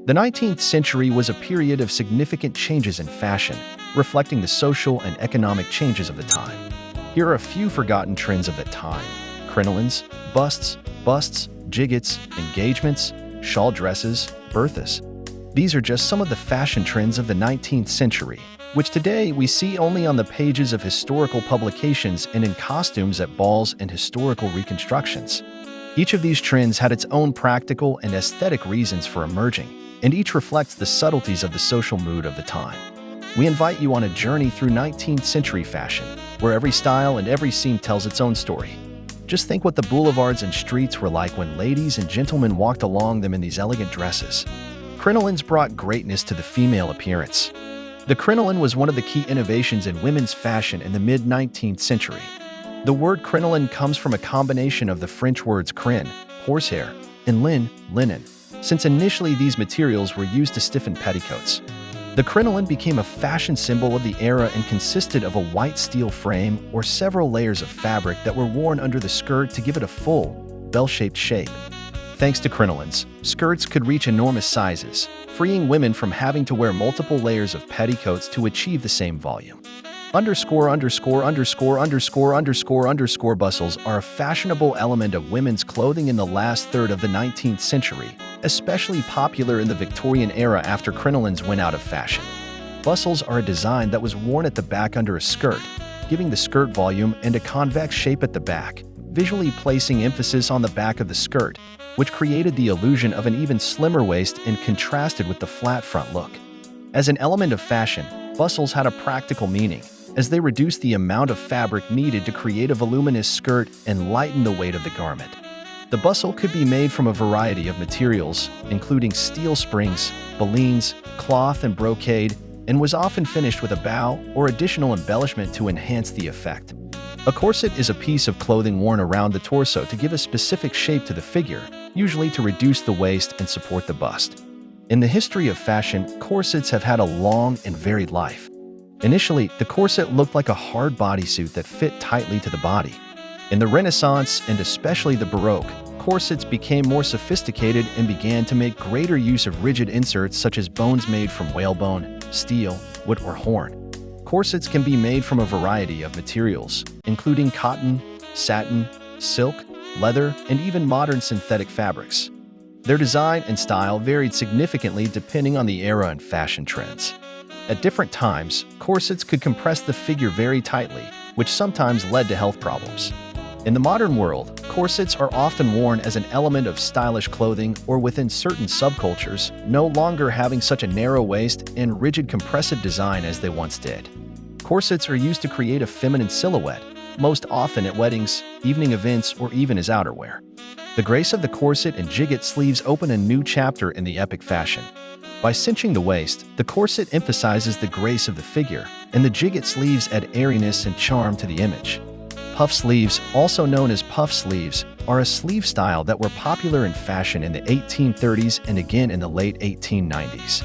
The 19th century was a period of significant changes in fashion, reflecting the social and economic changes of the time. Here are a few forgotten trends of that time: crinolines, busts, gigots, engagements, shawl dresses, berthas. These are just some of the fashion trends of the 19th century, which today we see only on the pages of historical publications and in costumes at balls and historical reconstructions. Each of these trends had its own practical and aesthetic reasons for emerging, and each reflects the subtleties of the social mood of the time. We invite you on a journey through 19th century fashion, where every style and every scene tells its own story. Just think what the boulevards and streets were like when ladies and gentlemen walked along them in these elegant dresses. Crinolines brought greatness to the female appearance. The crinoline was one of the key innovations in women's fashion in the mid-19th century. The word crinoline comes from a combination of the French words crin, horsehair, and linen, since initially these materials were used to stiffen petticoats. The crinoline became a fashion symbol of the era and consisted of a white steel frame or several layers of fabric that were worn under the skirt to give it a full, bell-shaped shape. Thanks to crinolines, skirts could reach enormous sizes, freeing women from having to wear multiple layers of petticoats to achieve the same volume. Bustles are a fashionable element of women's clothing in the last third of the 19th century, especially popular in the Victorian era after crinolines went out of fashion. Bustles are a design that was worn at the back under a skirt, giving the skirt volume and a convex shape at the back, visually placing emphasis on the back of the skirt, which created the illusion of an even slimmer waist and contrasted with the flat front look. As an element of fashion, bustles had a practical meaning, as they reduced the amount of fabric needed to create a voluminous skirt and lighten the weight of the garment. The bustle could be made from a variety of materials, including steel springs, balines, cloth, and brocade, and was often finished with a bow or additional embellishment to enhance the effect. A corset is a piece of clothing worn around the torso to give a specific shape to the figure, usually to reduce the waist and support the bust. In the history of fashion, corsets have had a long and varied life. Initially, the corset looked like a hard bodysuit that fit tightly to the body. In the Renaissance, and especially the Baroque, corsets became more sophisticated and began to make greater use of rigid inserts such as bones made from whalebone, steel, wood, or horn. Corsets can be made from a variety of materials, including cotton, satin, silk, leather, and even modern synthetic fabrics. Their design and style varied significantly depending on the era and fashion trends. At different times, corsets could compress the figure very tightly, which sometimes led to health problems. In the modern world, corsets are often worn as an element of stylish clothing or within certain subcultures, no longer having such a narrow waist and rigid compressive design as they once did. Corsets are used to create a feminine silhouette, most often at weddings, evening events, or even as outerwear. The grace of the corset and gigot sleeves open a new chapter in the epic fashion. By cinching the waist, the corset emphasizes the grace of the figure, and the gigot sleeves add airiness and charm to the image. Puff sleeves, also known as puff sleeves, are a sleeve style that were popular in fashion in the 1830s and again in the late 1890s.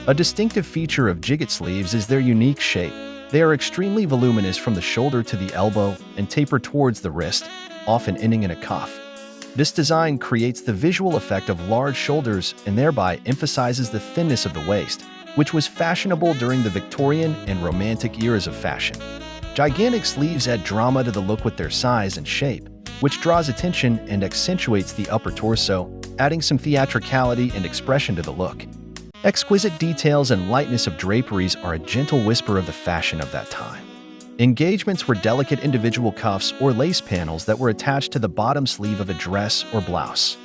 A distinctive feature of gigot sleeves is their unique shape. They are extremely voluminous from the shoulder to the elbow and taper towards the wrist, often ending in a cuff. This design creates the visual effect of large shoulders and thereby emphasizes the thinness of the waist, which was fashionable during the Victorian and Romantic eras of fashion. Gigantic sleeves add drama to the look with their size and shape, which draws attention and accentuates the upper torso, adding some theatricality and expression to the look. Exquisite details and lightness of draperies are a gentle whisper of the fashion of that time. Engagements were delicate individual cuffs or lace panels that were attached to the bottom sleeve of a dress or blouse.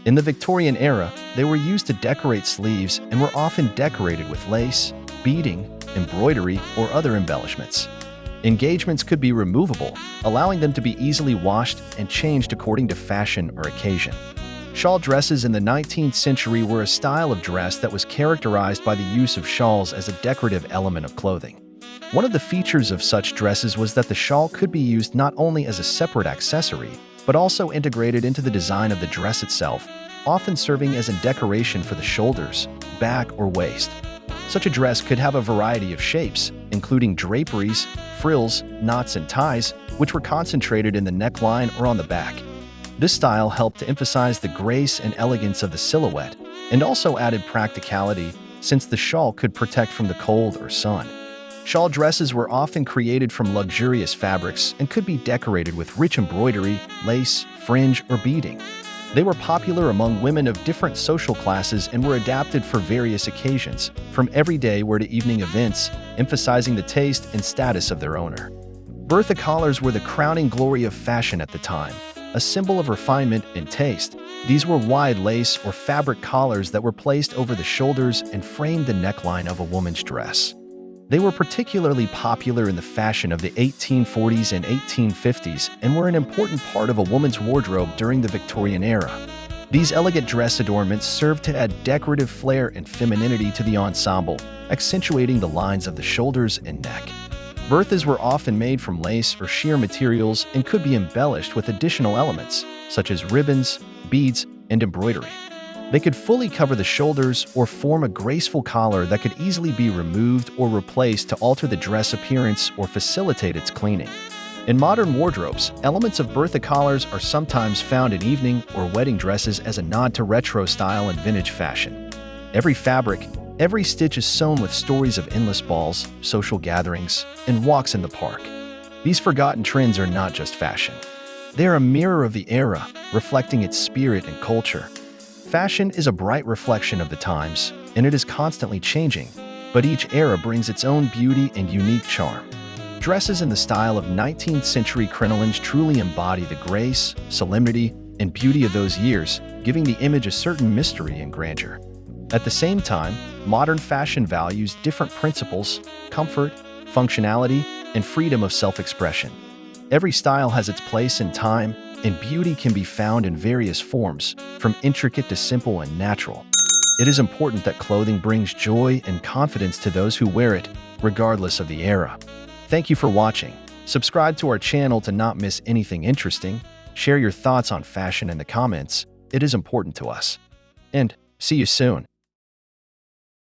In the Victorian era, they were used to decorate sleeves and were often decorated with lace, beading, embroidery, or other embellishments. Engagements could be removable, allowing them to be easily washed and changed according to fashion or occasion. Shawl dresses in the 19th century were a style of dress that was characterized by the use of shawls as a decorative element of clothing. One of the features of such dresses was that the shawl could be used not only as a separate accessory, but also integrated into the design of the dress itself, often serving as a decoration for the shoulders, back, or waist. Such a dress could have a variety of shapes, including draperies, frills, knots, and ties, which were concentrated in the neckline or on the back. This style helped to emphasize the grace and elegance of the silhouette, and also added practicality since the shawl could protect from the cold or sun. Shawl dresses were often created from luxurious fabrics and could be decorated with rich embroidery, lace, fringe, or beading. They were popular among women of different social classes and were adapted for various occasions, from everyday wear to evening events, emphasizing the taste and status of their owner. Bertha collars were the crowning glory of fashion at the time, a symbol of refinement and taste. These were wide lace or fabric collars that were placed over the shoulders and framed the neckline of a woman's dress. They were particularly popular in the fashion of the 1840s and 1850s and were an important part of a woman's wardrobe during the Victorian era. These elegant dress adornments served to add decorative flair and femininity to the ensemble, accentuating the lines of the shoulders and neck. Berthas were often made from lace or sheer materials and could be embellished with additional elements, such as ribbons, beads, and embroidery. They could fully cover the shoulders or form a graceful collar that could easily be removed or replaced to alter the dress appearance or facilitate its cleaning. In modern wardrobes, elements of Bertha collars are sometimes found in evening or wedding dresses as a nod to retro style and vintage fashion. Every fabric, every stitch is sewn with stories of endless balls, social gatherings, and walks in the park. These forgotten trends are not just fashion. They are a mirror of the era, reflecting its spirit and culture. Fashion is a bright reflection of the times, and it is constantly changing, but each era brings its own beauty and unique charm. Dresses in the style of 19th century crinolines truly embody the grace, solemnity, and beauty of those years, giving the image a certain mystery and grandeur. At the same time, modern fashion values different principles: comfort, functionality, and freedom of self-expression. Every style has its place in time, and beauty can be found in various forms, from intricate to simple and natural. It is important that clothing brings joy and confidence to those who wear it, regardless of the era. Thank you for watching. Subscribe to our channel to not miss anything interesting. Share your thoughts on fashion in the comments. It is important to us. And see you soon.